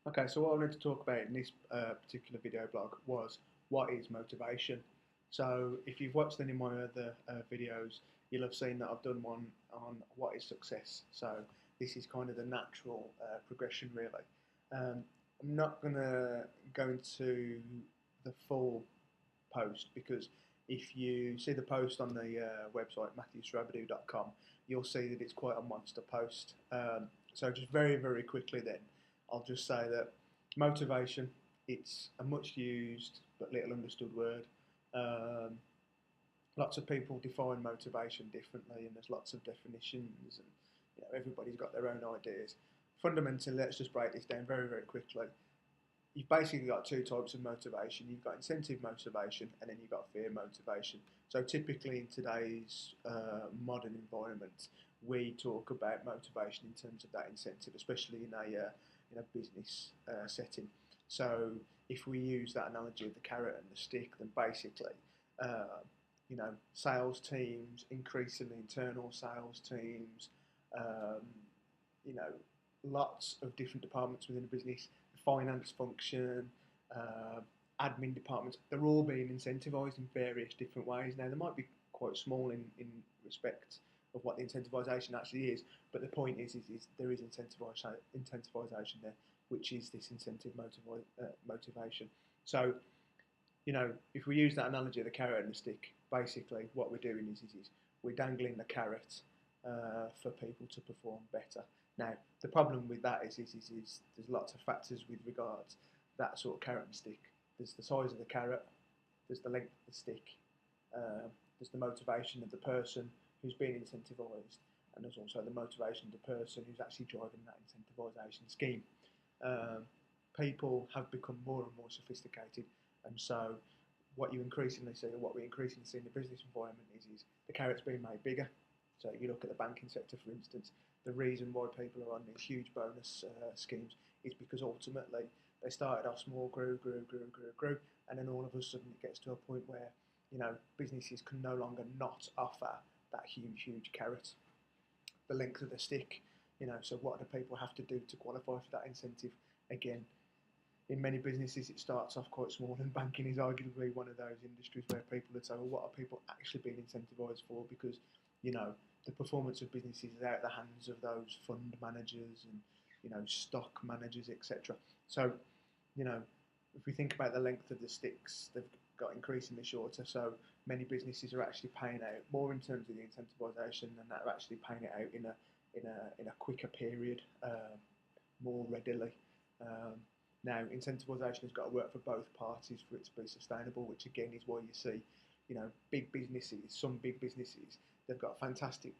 Okay, so what I wanted to talk about in this particular video blog was what is motivation. So if you've watched any of my other videos, you'll have seen that I've done one on what is success. So this is kind of the natural progression, really. I'm not going to go into the full post because if you see the post on the website matthewsrabadoo.com, you'll see that it's quite a monster post. So just very, very quickly then, I'll just say that motivation, it's a much used but little understood word. Um, Lots of people define motivation differently, and there's lots of definitions, and everybody's got their own ideas. Fundamentally, let's just break this down very, very quickly. You've basically got two types of motivation. You've got incentive motivation, and then you've got fear motivation. So typically in today's modern environment, we talk about motivation in terms of that incentive, especially in a business setting. So if we use that analogy of the carrot and the stick, then basically, sales teams, increasingly internal sales teams, um, you know, lots of different departments within a business, the finance function, uh, admin departments, they're all being incentivised in various different ways. Now, they might be quite small in respect of what the incentivisation actually is, but the point is there is incentivisation there, which is this motivation. So, if we use that analogy of the carrot and the stick, basically what we're doing is we're dangling the carrot for people to perform better. Now, the problem with that is there's lots of factors with regards that sort of carrot and stick. There's the size of the carrot, there's the length of the stick, there's the motivation of the person who's being incentivised, and there's also the motivation of the person who's actually driving that incentivisation scheme. Um, People have become more and more sophisticated, and so what you increasingly see, or what we increasingly see in the business environment, is the carrot's being made bigger. So you look at the banking sector, for instance, the reason why people are on these huge bonus schemes is because ultimately they started off small, grew, and then all of a sudden it gets to a point where businesses can no longer not offer that huge carrot. The length of the stick, so what do people have to do to qualify for that incentive? Again, in many businesses it starts off quite small, and banking is arguably one of those industries where people would say, well, what are people actually being incentivised for? Because the performance of businesses is out of the hands of those fund managers and stock managers, etc. So you know if we think about the length of the sticks, they've got increasingly shorter. So many businesses are actually paying out more in terms of the incentivisation, and they're actually paying it out in a quicker period, more readily. Um, Now, incentivisation has got to work for both parties for it to be sustainable, which again is why you see, big businesses, some big businesses, they've got fantastic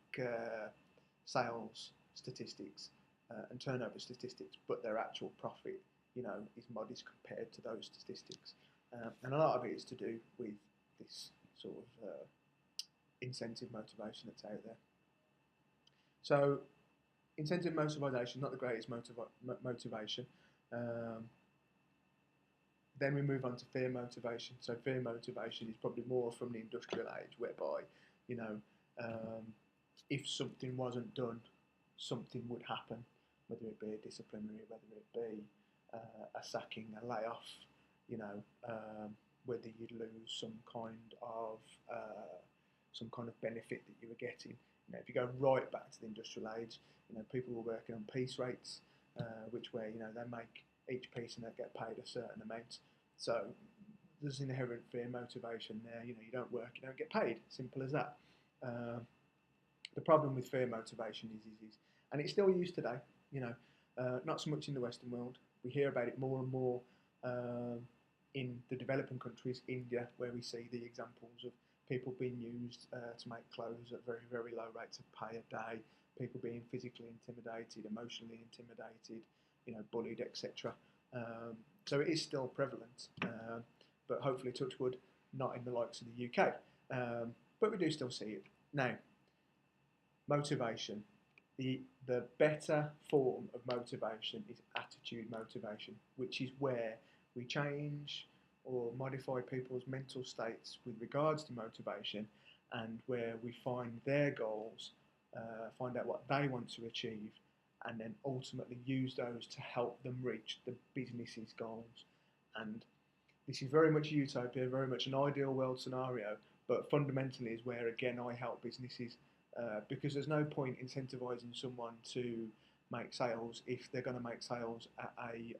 sales statistics and turnover statistics, but their actual profit, is modest compared to those statistics. And a lot of it is to do with this sort of incentive motivation that's out there. So, incentive motivation, not the greatest motivation. Um, Then we move on to fear motivation. So fear motivation is probably more from the industrial age, whereby you know um, if something wasn't done, something would happen, whether it be a disciplinary, whether it be a sacking, a layoff, you know, whether you'd lose some kind of benefit that you were getting. If you go right back to the industrial age, people were working on piece rates, which where they make each piece and they get paid a certain amount. So there's inherent fear motivation there. You don't work, you don't get paid. Simple as that. Uh, the problem with fear motivation is and it's still used today. Not so much in the Western world. We hear about it more and more um, in the developing countries, India, where we see the examples of people being used to make clothes at very, very low rates of pay a day, people being physically intimidated, emotionally intimidated, bullied, etc. So it is still prevalent, but hopefully, touch wood, not in the likes of the UK. But we do still see it. Now, motivation. The better form of motivation is attitude motivation, which is where we change or modify people's mental states with regards to motivation, and where we find their goals, find out what they want to achieve, and then ultimately use those to help them reach the business's goals. And this is very much a utopia, very much an ideal world scenario, but fundamentally is where, again, I help businesses, because there's no point incentivizing someone to make sales if they're going to make sales at a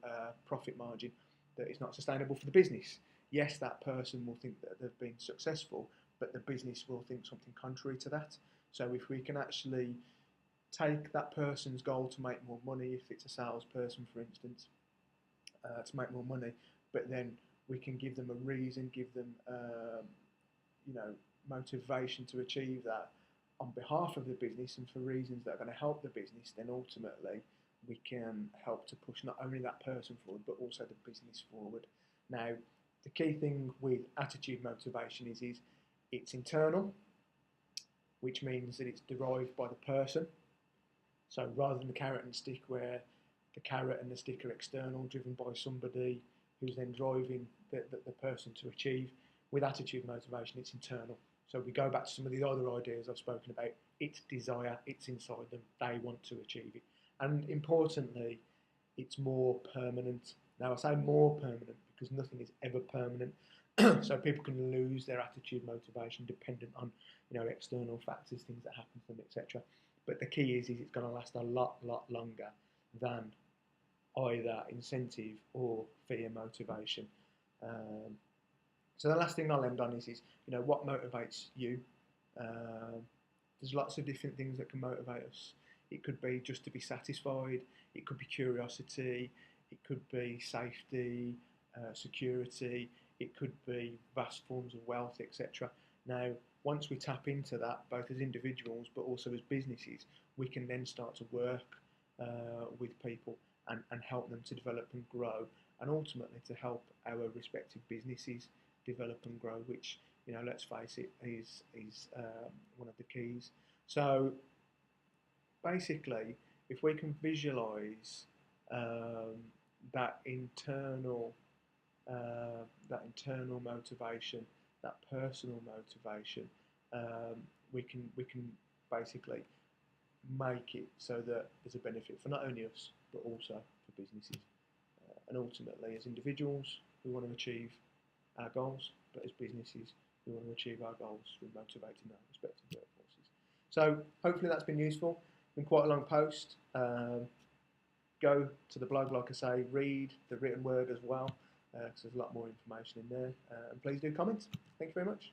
profit margin that is not sustainable for the business. Yes, that person will think that they've been successful, but the business will think something contrary to that. So if we can actually take that person's goal to make more money, if it's a salesperson, for instance, to make more money, but then we can give them a reason, give them, motivation to achieve that on behalf of the business and for reasons that are going to help the business, then ultimately we can help to push not only that person forward, but also the business forward. Now, the key thing with attitude motivation is it's internal, which means that it's derived by the person. So rather than the carrot and stick, where the carrot and the stick are external, driven by somebody who's then driving the person to achieve, with attitude motivation, it's internal. So we go back to some of the other ideas I've spoken about. It's desire, it's inside them, they want to achieve it. And importantly, it's more permanent. Now I say more permanent because nothing is ever permanent. So people can lose their attitude motivation dependent on external factors, things that happen to them, etc. But the key is it's going to last a lot longer than either incentive or fear motivation. So the last thing I'll end on is what motivates you. There's lots of different things that can motivate us. It could be just to be satisfied. It could be curiosity. It could be safety, security. It could be vast forms of wealth, etc. Now, once we tap into that, both as individuals but also as businesses, we can then start to work with people and help them to develop and grow, and ultimately to help our respective businesses develop and grow, which, let's face it, is one of the keys. So basically, if we can visualize that internal motivation, that personal motivation, we can basically make it so that there's a benefit for not only us but also for businesses. And ultimately, as individuals, we want to achieve our goals, but as businesses, we want to achieve our goals through motivating our respective workforces. So hopefully that's been useful. Been quite a long post. Go to the blog, like I say, read the written word as well, because there's a lot more information in there. And please do comment. Thank you very much.